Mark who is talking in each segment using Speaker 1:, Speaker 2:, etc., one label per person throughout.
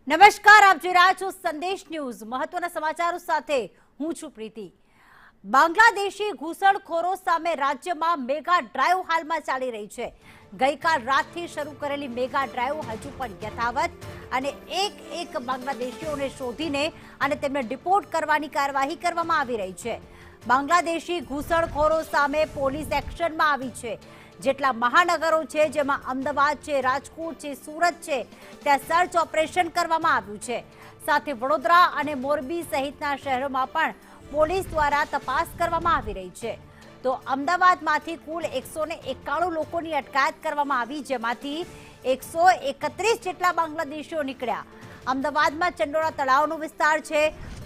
Speaker 1: નમસ્કાર, આપ જોઈ રહ્યા છો સંદેશ ન્યૂઝ। મહત્વના સમાચારો સાથે હું છું પ્રીતિ। બાંગ્લાદેશી ઘૂસણખોરો સામે રાજ્યમાં મેગા ડ્રાઈવ હાલમાં ચાલી રહી છે। ગઈકાલ રાતથી શરૂ કરેલી મેગા ડ્રાઈવ હજુ પણ યથાવત અને એક બાંગ્લાદેશીઓને શોધીને અને તેમને ડિપોર્ટ કરવાની કાર્યવાહી કરવામાં આવી રહી છે। બાંગ્લાદેશી ઘૂસણખોરો સામે પોલીસ એક્શનમાં આવી છે। જેટલા મહાનગરો છે જેમાં અમદાવાદ છે, રાજકોટ છે, સુરત છે, ત્યાં સર્ચ ઓપરેશન કરવામાં આવ્યું છે। સાથે વડોદરા અને મોરબી સહિતના શહેરોમાં પણ પોલીસ દ્વારા તપાસ કરવામાં આવી રહી છે। તો અમદાવાદમાંથી કુલ 191 લોકોની અટકાયત કરવામાં આવી, જેમાંથી 131 જેટલા બાંગ્લાદેશીઓ નીકળ્યા। અમદાવાદમાં ચંડોળા તળાવનો વિસ્તાર છે,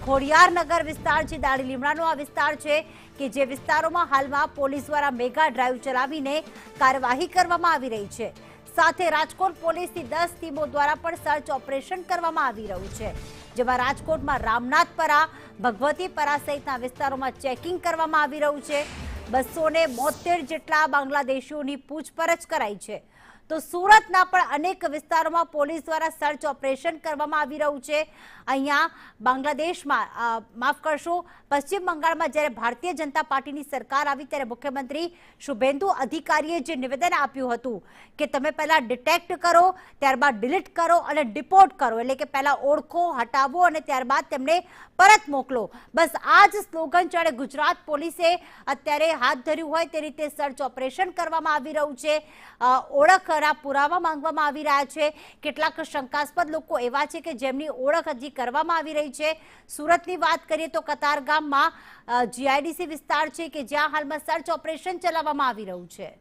Speaker 1: ખોડિયારનગર વિસ્તાર છે, દાડી લીમડાનો આ વિસ્તાર છે કે જે વિસ્તારોમાં હાલમાં પોલીસ દ્વારા મેગા ડ્રાઈવ ચલાવીને કાર્યવાહી કરવામાં આવી રહી છે। સાથે રાજકોટ પોલીસની 10 ટીમો દ્વારા પણ સર્ચ ઓપરેશન કરવામાં આવી રહ્યું છે, જેમાં રાજકોટમાં રામનાથપરા, ભગવતીપરા સહિતના વિસ્તારોમાં ચેકિંગ કરવામાં આવી રહ્યું છે। 272 જેટલા બાંગ્લાદેશીઓની પૂછપરછ કરાઈ છે। તો સુરતના પણ અનેક વિસ્તારોમાં પોલીસ દ્વારા સર્ચ ઓપરેશન કરવામાં આવી રહ્યું છે। અહીંયા બાંગ્લાદેશમાં માફ કરશો, પશ્ચિમ બંગાળમાં જ્યારે ભારતીય જનતા પાર્ટીની સરકાર આવી ત્યારે મુખ્યમંત્રી શુભેન્દુ અધિકારીએ જે નિવેદન આપ્યું હતું કે તમે પહેલા ડિટેક્ટ કરો, ત્યારબાદ ડિલીટ કરો અને ડિપોર્ટ કરો, એટલે કે પહેલા ઓળખો, હટાવો અને ત્યારબાદ તેમને પરત મોકલો। બસ આ જ સ્લોગન ચડે ગુજરાત પોલીસે અત્યારે હાથ ધર્યું હોય તે રીતે સર્ચ ઓપરેશન કરવામાં આવી રહ્યું છે। ઓળખના પુરાવા માંગવામાં આવી રહ્યા છે। કેટલાક શંકાસ્પદ લોકો એવા છે કે જેમની ઓળખ હજી કરવામાં આવી રહી છે। સુરતની વાત કરીએ તો કતારગામમાં જીઆઈડીસી વિસ્તાર છે કે જ્યાં હાલમાં સર્ચ ઓપરેશન ચલાવવામાં આવી રહ્યું છે।